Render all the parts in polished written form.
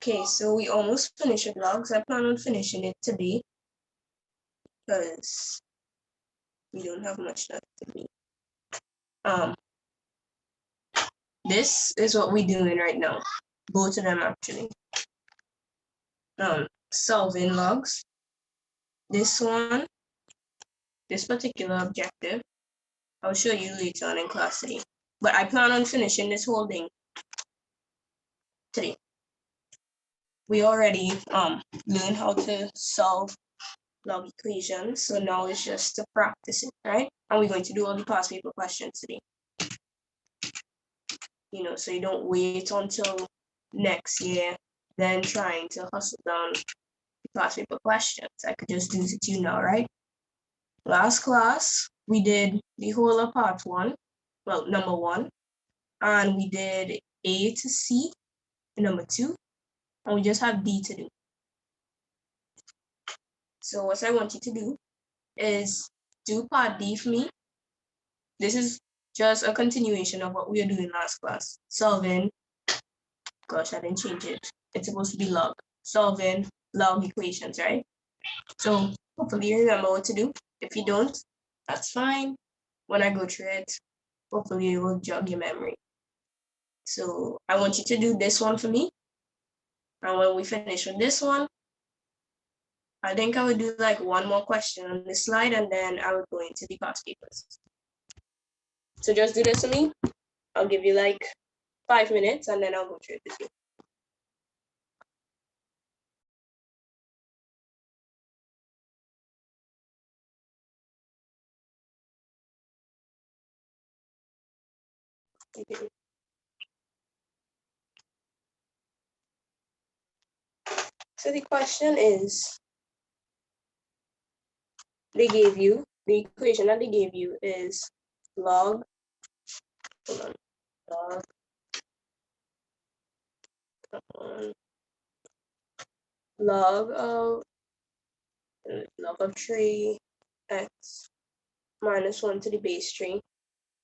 Okay, so we almost finished with logs. I plan on finishing it today because we don't have much left to do. This is what we're doing right now. Both of them actually. Solving logs. This one, this particular objective, I'll show you later on in class today. But I plan on finishing this whole thing today. We already learned how to solve log equations, so now it's just to practice it, right? And we're going to do all the past paper questions today. You know, so you don't wait until next year, then trying to hustle down the past paper questions. I could just do it to you now, right? Last class, we did the whole of part one, well, number one, and we did A to C, number two, and we just have D to do. So what I want you to do is do part D for me. This is just a continuation of what we were doing last class. Solving, gosh, I didn't change it. It's supposed to be log. Solving log equations, right? So hopefully you remember what to do. If you don't, that's fine. When I go through it, hopefully it will jog your memory. So I want you to do this one for me. And when we finish with this one, I think I would do like one more question on this slide and then I would go into the past papers. So just do this for me. I'll give you like 5 minutes and then I'll go through it with you. Okay. So the question is, they gave you, the equation that they gave you is log, hold on, log of 3x minus 1 to the base 3.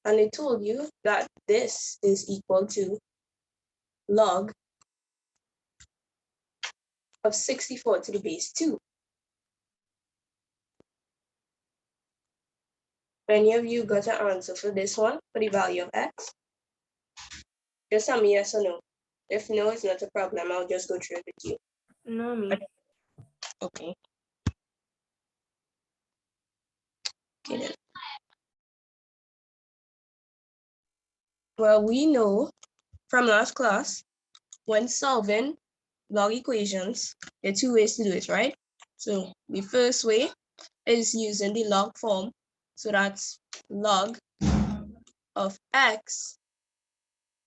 And they told you that this is equal to log of 64 to the base 2. Any of you got an answer for this one, for the value of x? Just tell me yes or no. If no, it's not a problem. I'll just go through it with you. No, me. Okay. Okay then. Well, we know from last class, when solving log equations, there are two ways to do it, right? So the first way is using the log form. So that's log of x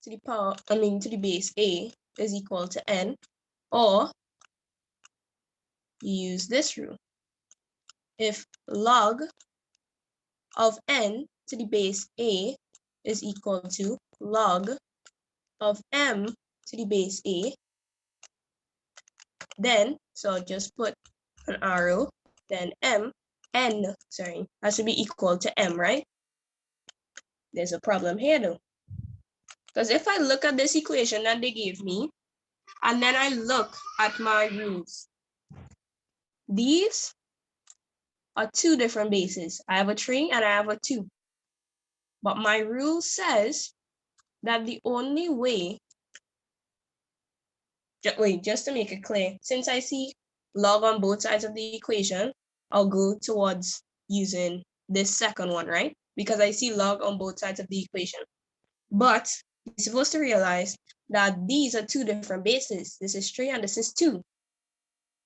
to the power, to the base a is equal to n, or you use this rule. If log of n to the base a is equal to log of m to the base a, then, so I'll just put an arrow, then n has to be equal to m, right? There's a problem here though. Because if I look at this equation that they gave me, and then I look at my rules, these are two different bases. I have a 3 and I have a 2. But my rule says that the only way, just to make it clear, since I see log on both sides of the equation, I'll go towards using this second one, right? Because I see log on both sides of the equation. But you're supposed to realize that these are two different bases. This is 3 and this is 2.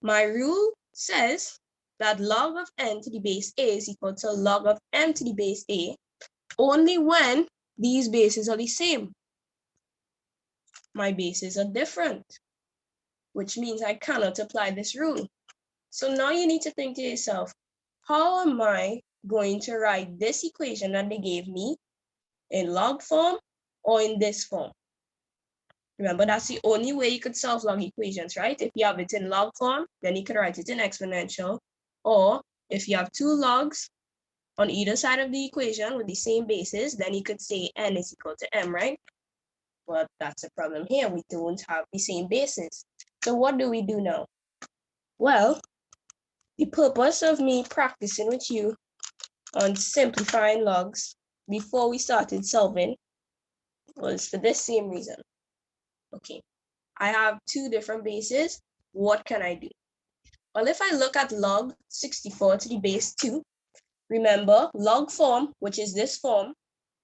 My rule says that log of n to the base a is equal to log of m to the base a only when these bases are the same. My bases are different, which means I cannot apply this rule. So now you need to think to yourself, how am I going to write this equation that they gave me in log form or in this form? Remember, that's the only way you could solve log equations, right? If you have it in log form, then you could write it in exponential. Or if you have two logs on either side of the equation with the same basis, then you could say n is equal to m, right? Well, that's the problem here. We don't have the same basis. So what do we do now? Well, the purpose of me practicing with you on simplifying logs before we started solving was for this same reason. Okay, I have two different bases. What can I do? Well, if I look at log 64 to the base 2, remember log form, which is this form,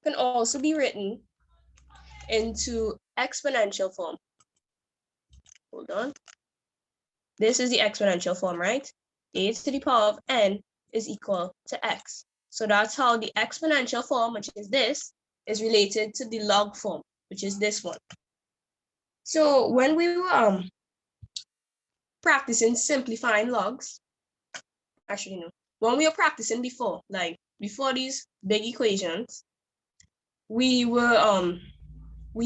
can also be written into exponential form. Hold on. This is the exponential form, right? A to the power of n is equal to x. So that's how the exponential form, which is this, is related to the log form, which is this one. So when we were practicing simplifying logs, actually no, when we were practicing before, like before these big equations, we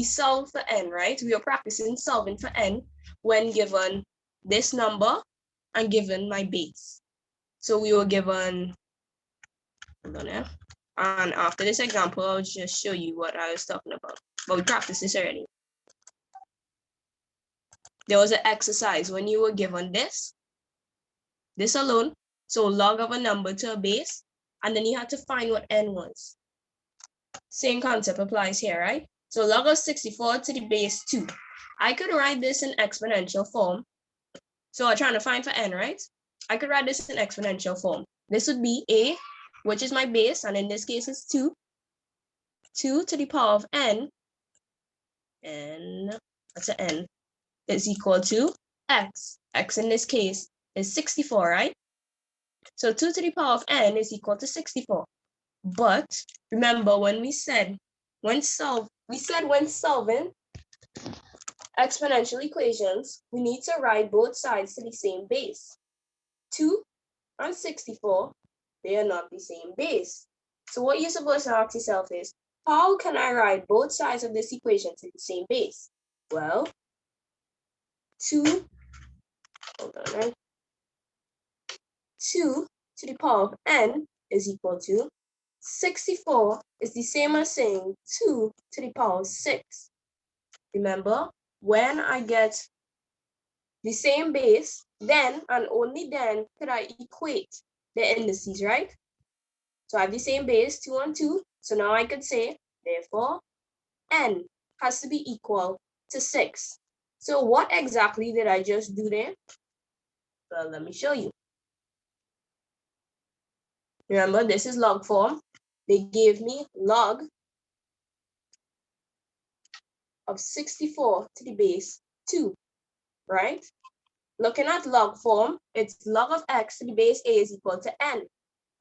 solved for n, right? We were practicing solving for n when given this number and given my base. So we were given, hold on here. And after this example, I'll just show you what I was talking about. But we practiced this already. There was an exercise when you were given this alone, so log of a number to a base, and then you had to find what n was. Same concept applies here, right? So log of 64 to the base 2. I could write this in exponential form. So I'm trying to find for n, right? I could write this in exponential form. This would be a, which is my base, and in this case it's 2. 2 to the power of n, and that's an n, is equal to x. X in this case is 64, right? So 2 to the power of n is equal to 64. But remember when we said when solving exponential equations, we need to write both sides to the same base. 2 and 64, they are not the same base. So what you're supposed to ask yourself is, how can I write both sides of this equation to the same base? Well, 2 to the power of n is equal to 64 is the same as saying 2 to the power of 6. Remember, when I get the same base, then and only then could I equate the indices, right? So I have the same base, 2 and 2. So now I could say, therefore, n has to be equal to 6. So what exactly did I just do there? Well, let me show you. Remember, this is log form. They gave me log of 64 to the base 2, right? Looking at log form, it's log of x to the base a is equal to n.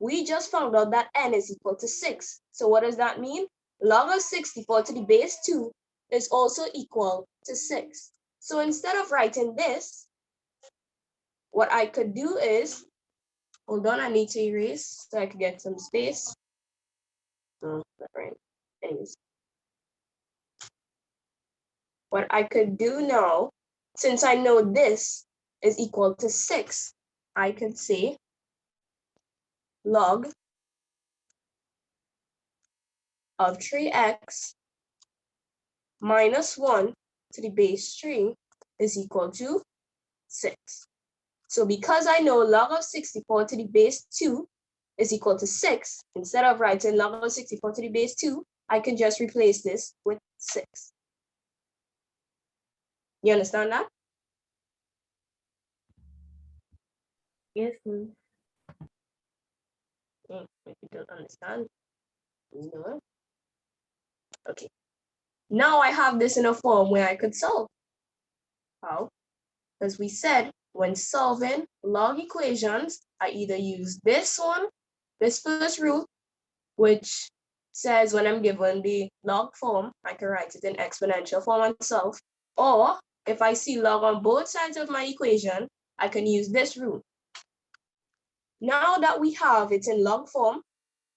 We just found out that n is equal to 6. So what does that mean? Log of 64 to the base 2 is also equal to 6. So instead of writing this, what I could do is, hold on, I need to erase so I could get some space. Oh, not right. Anyways. What I could do now, since I know this is equal to 6, I could say log of 3x minus 1 to the base 3 is equal to 6. So because I know log of 64 to the base 2 is equal to 6, instead of writing log of 64 to the base 2, I can just replace this with 6. You understand that? Yes, ma'am. If you don't understand, you know what? Okay. Now I have this in a form where I could solve. How? Because we said when solving log equations, I either use this one, this first rule, which says when I'm given the log form, I can write it in exponential form and solve. Or if I see log on both sides of my equation, I can use this rule. Now that we have it in log form,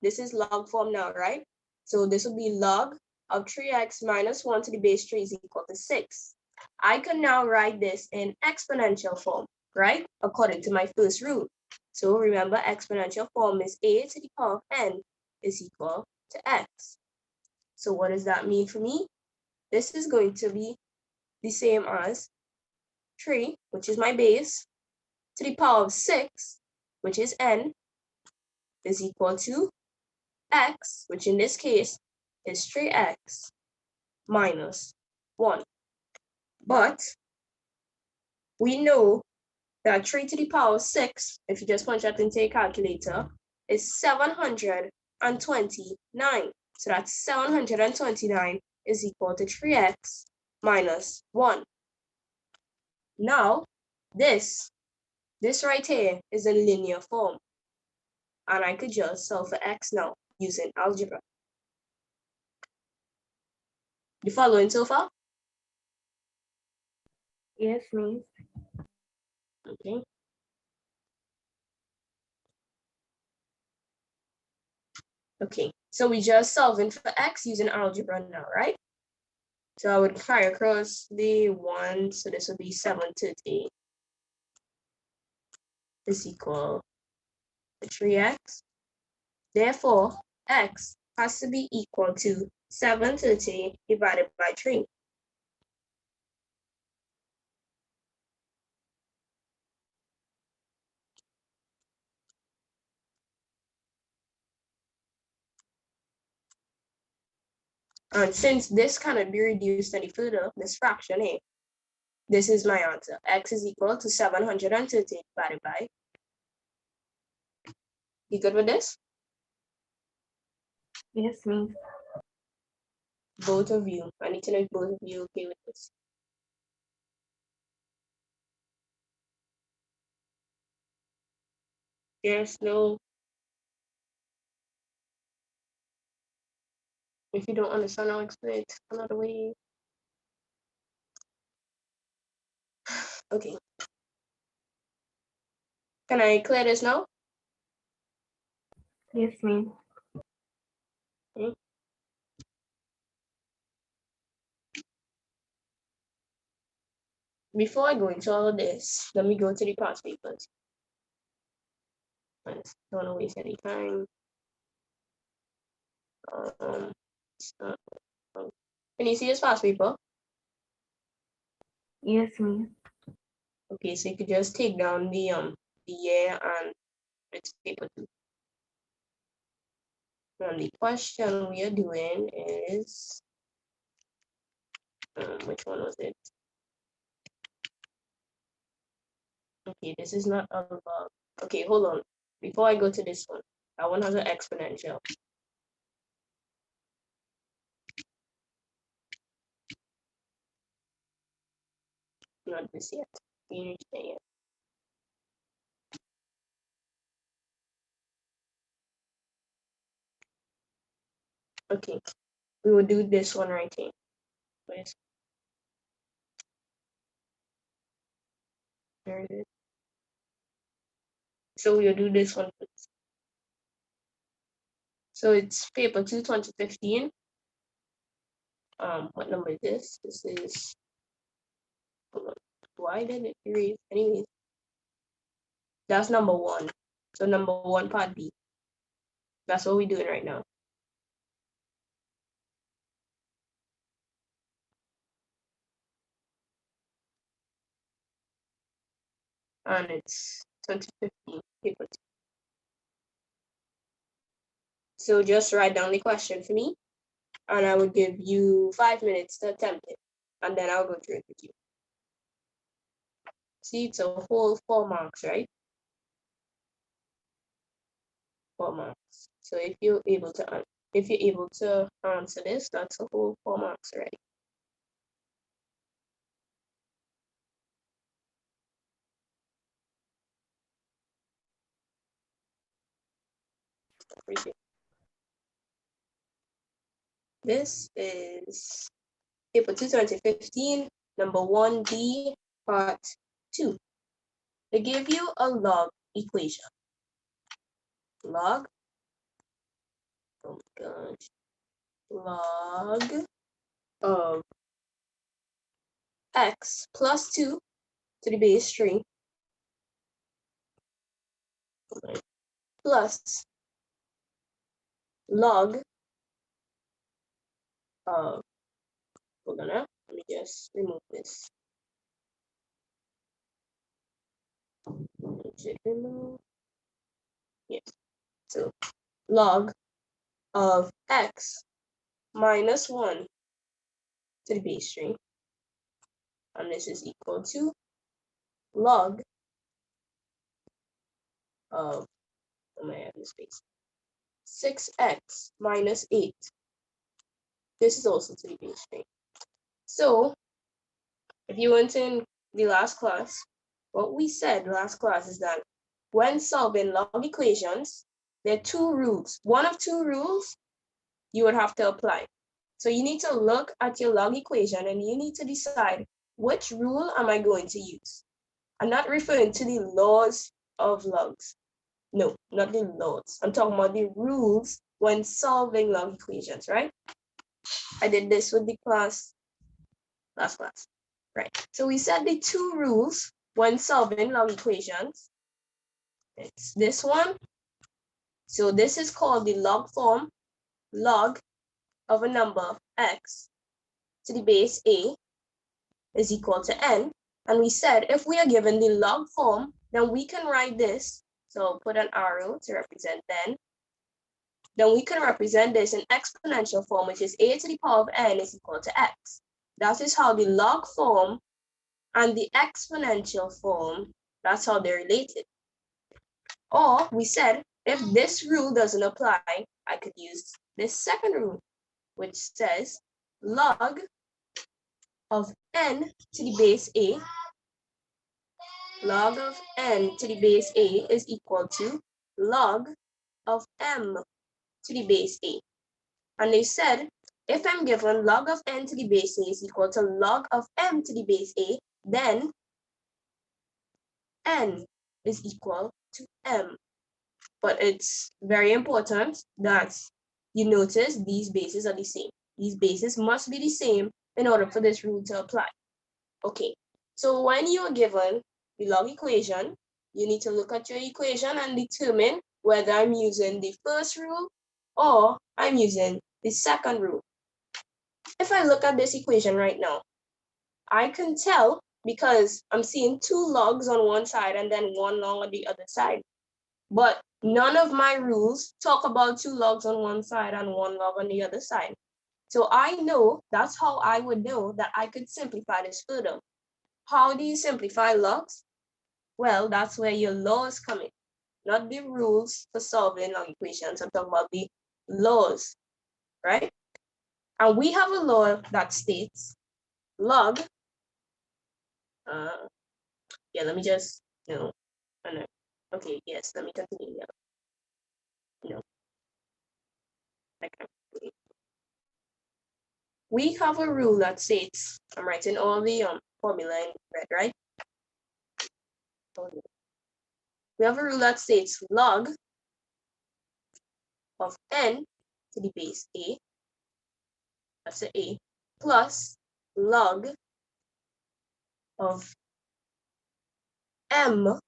this is log form now, right? So this will be log of 3x minus 1 to the base 3 is equal to 6. I can now write this in exponential form, right? According to my first rule. So remember, exponential form is a to the power of n is equal to x. So what does that mean for me? This is going to be the same as 3, which is my base, to the power of 6, which is n, is equal to x, which in this case is 3x minus 1. But we know that 3 to the power of 6, if you just punch that into a calculator, is 729. So that's 729 is equal to 3x minus 1. Now, this right here is a linear form. And I could just solve for x now using algebra. You following so far? Yes, Miss. Okay. Okay, so we just solving for x using algebra now, right? So I would carry across the 1, so this would be 730 is equal to 3x. Therefore, x has to be equal to 730 divided by 3. And since this cannot be reduced any further, this fraction here, this is my answer. X is equal to 730 divided by. You good with this? Yes, Miss. Both of you. I need to know if both of you okay with this. Yes, no. If you don't understand, I'll explain it another way. Okay. Can I clear this now? Yes, Miss. Okay. Before I go into all of this, let me go to the past papers. I don't want to waste any time. So, can you see this past paper? Yes, Miss. Okay, so you could just take down the year and it's paper 2. And the question we are doing is which one was it? Okay, this is not a log. Okay, hold on. Before I go to this one, that one has an exponential. Not this yet. You need to say it. Okay, we will do this one right here. Where's There it is. So we'll do this one first. So it's paper 2, 2015. What number is this? This is, hold on. Why did it erase? Anyways, that's number 1. So number 1, part B. That's what we're doing right now. And it's 2015, paper 2. So just write down the question for me, and I will give you 5 minutes to attempt it, and then I'll go through it with you. See, it's a whole 4 marks, right? 4 marks. So if you're able to answer this, that's a whole 4 marks, right? Appreciate it. This is paper 2, 2015, number 1B, part 2. They give you a log equation. Log, oh my gosh, log of x plus 2 to the base 3 plus log of, hold on, let me just remove this. Yes. So log of x minus 1 to the base 3. And this is equal to log of, am I having space? 6x minus 8. This is also to the base 3. So if you went in the last class, what we said last class is that when solving log equations, there are two rules. One of two rules you would have to apply. So you need to look at your log equation and you need to decide which rule am I going to use. I'm not referring to the laws of logs. No, not the laws. I'm talking about the rules when solving log equations, right? I did this with the class, last class, right? So we said the two rules when solving log equations. It's this one. So this is called the log form, log of a number x to the base a is equal to n. And we said if we are given the log form, then we can write this. So I'll put an arrow to represent then. Then we can represent this in exponential form, which is a to the power of n is equal to x. That is how the log form and the exponential form, that's how they're related. Or we said, if this rule doesn't apply, I could use this second rule, which says log of n to the base a, log of n to the base a is equal to log of m to the base a. And they said, if I'm given log of n to the base a is equal to log of m to the base a, then n is equal to m. But it's very important that you notice these bases are the same. These bases must be the same in order for this rule to apply. Okay, so when you are given the log equation, you need to look at your equation and determine whether I'm using the first rule or I'm using the second rule. If I look at this equation right now, I can tell because I'm seeing two logs on one side and then one log on the other side. But none of my rules talk about two logs on one side and one log on the other side. So I know, that's how I would know that I could simplify this further. How do you simplify logs? Well, that's where your laws come in, not the rules for solving log equations. I'm talking about the laws, right? And we have a law that states log, yeah, let me just, no, okay, yes, let me continue now. No, I can't. We have a rule that states, I'm writing all the formula in red, right? We have a rule that states log of n to the base a, that's the a, plus log of m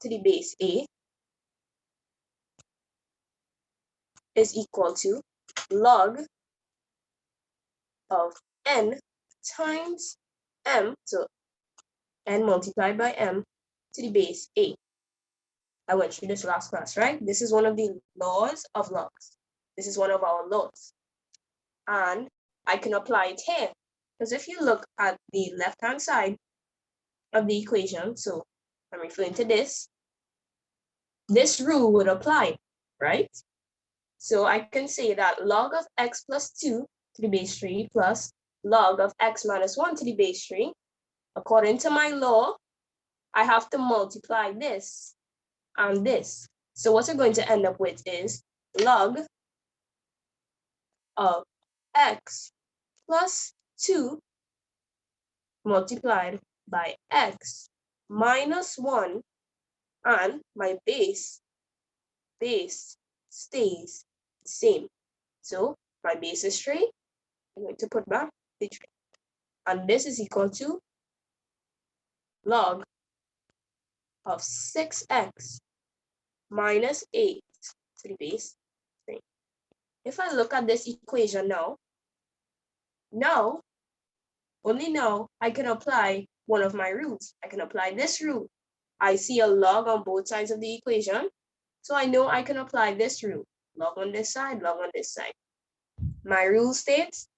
to the base a is equal to log of n times m, so n multiplied by m to the base a. I went through this last class, right? This is one of the laws of logs. This is one of our laws. And I can apply it here. Because if you look at the left-hand side of the equation, so I'm referring to this rule would apply, right? So I can say that log of x plus 2 to the base 3 plus log of x minus 1 to the base 3, according to my law, I have to multiply this and this. So what we're going to end up with is log of x plus 2 multiplied by x minus 1, and my base stays the same. So my base is 3. I'm going to put back the 3. And this is equal to log of 6x minus 8 to the base 3. If I look at this equation only now, I can apply one of my rules. I can apply this rule. I see a log on both sides of the equation. So I know I can apply this rule. Log on this side, log on this side. My rule states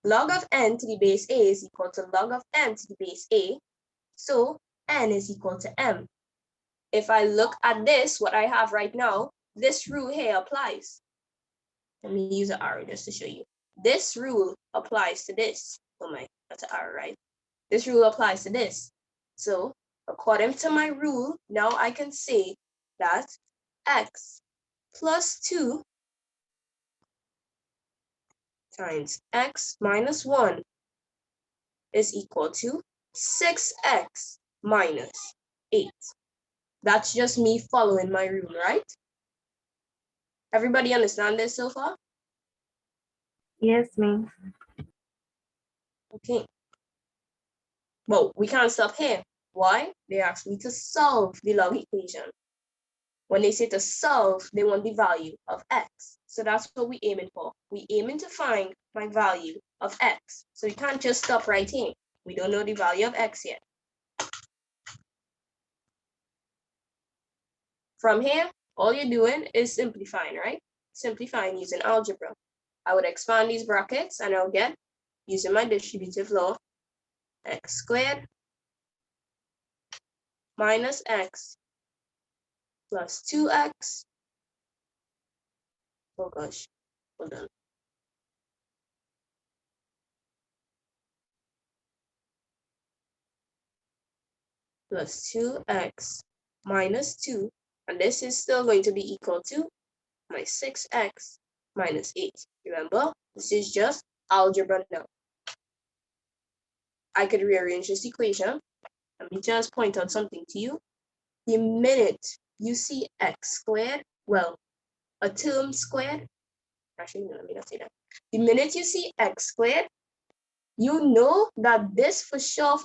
log of n to the base a is equal to log of n to the base a. So n is equal to m. If I look at this, what I have right now, this rule here applies. Let me use an arrow just to show you. This rule applies to this. Oh my, that's an arrow, right? This rule applies to this. So according to my rule, now I can say that x plus 2 times x minus 1 is equal to 6x minus 8. That's just me following my rule, right? Everybody understand this so far? Yes, ma'am. Okay. Well, we can't stop here. Why? They asked me to solve the log equation. When they say to solve, they want the value of x. So that's what we're aiming for. We're aiming to find my value of x. So we can't just stop right here. We don't know the value of x yet. From here, all you're doing is simplifying, right? Simplifying using algebra. I would expand these brackets and I'll get, using my distributive law, x squared minus x plus 2x. Oh gosh, hold on. Plus 2x minus 2. And this is still going to be equal to my 6x minus 8. Remember, this is just algebra now. I could rearrange this equation. Let me just point out something to you. The minute you see x squared, well, a term squared, actually, no, let me not say that. The minute you see x squared, you know that this for sure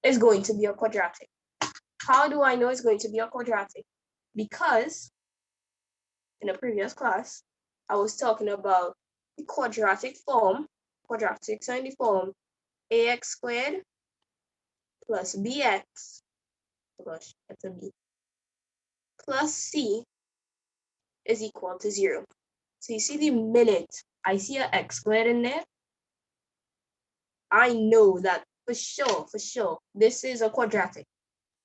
is going to be a quadratic. How do I know it's going to be a quadratic? Because in a previous class, I was talking about the quadratic form. Quadratics are in the form ax squared plus bx, oh gosh, that's a b, plus c is equal to 0. So you see the minute I see an x squared in there, I know that for sure, this is a quadratic.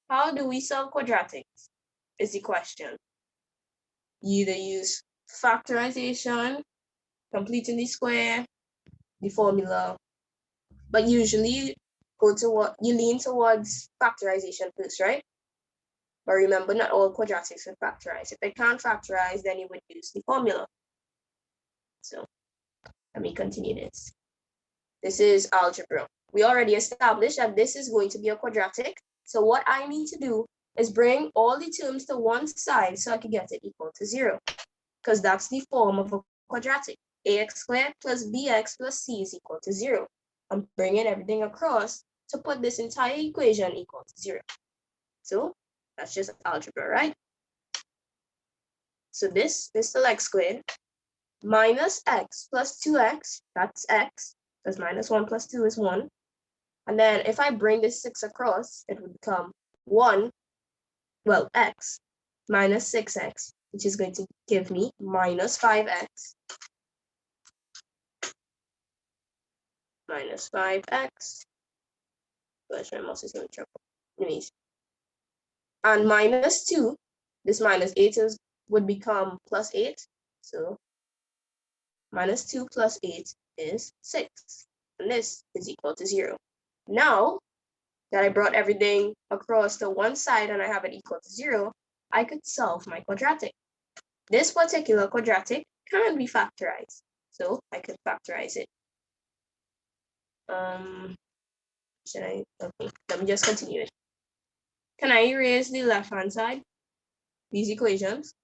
How do we solve quadratics is the question. You either use factorization, completing the square, the formula, but usually go to what you lean towards factorization first, right? But remember, not all quadratics are factorized. If they can't factorize, then you would use the formula. So let me continue this. This is algebra. We already established that this is going to be a quadratic. So what I need to do is bring all the terms to one side so I can get it equal to 0. Because that's the form of a quadratic. Ax squared plus bx plus c is equal to 0. I'm bringing everything across to put this entire equation equal to 0. So that's just algebra, right? So this is still x squared minus x plus 2x, that's x, because minus 1 plus 2 is 1. And then if I bring this 6 across, it would become 1, well, x minus 6x, which is going to give me minus 5x minus 5x. Gosh, my mouse is in trouble. Anyways. And minus 2, this minus 8 would become plus 8. So minus 2 plus 8 is 6. And this is equal to 0. Now that I brought everything across to one side and I have it equal to 0, I could solve my quadratic. This particular quadratic can be factorized. So I could factorize it. Should I? Okay, let me just continue it. Can I erase the left-hand side? These equations?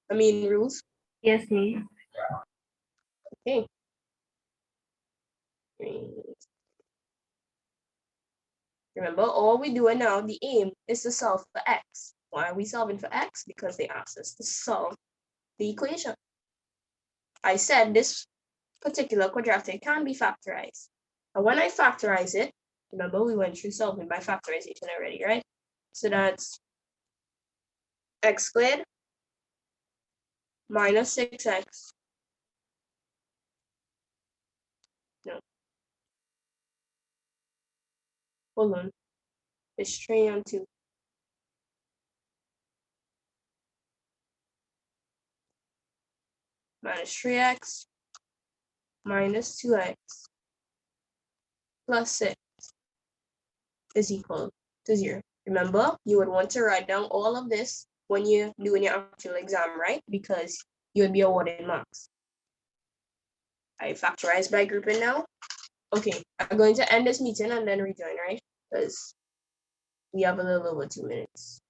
I mean rules? Yes, ma'am. Okay. Remember, all we're doing now, the aim is to solve for x. Why are we solving for x? Because they asked us to solve the equation. I said this particular quadratic can be factorized. And when I factorize it, Remember, we went through solving by factorization already, right? So that's x squared minus 6x. No. Hold on. It's 3 and 2. Minus 3x minus 2x plus 6 is equal to 0. Remember, you would want to write down all of this when you're doing your actual exam, right? Because you would be awarded marks. I factorize by grouping now. Okay, I'm going to end this meeting and then rejoin, right? Because we have a little over 2 minutes.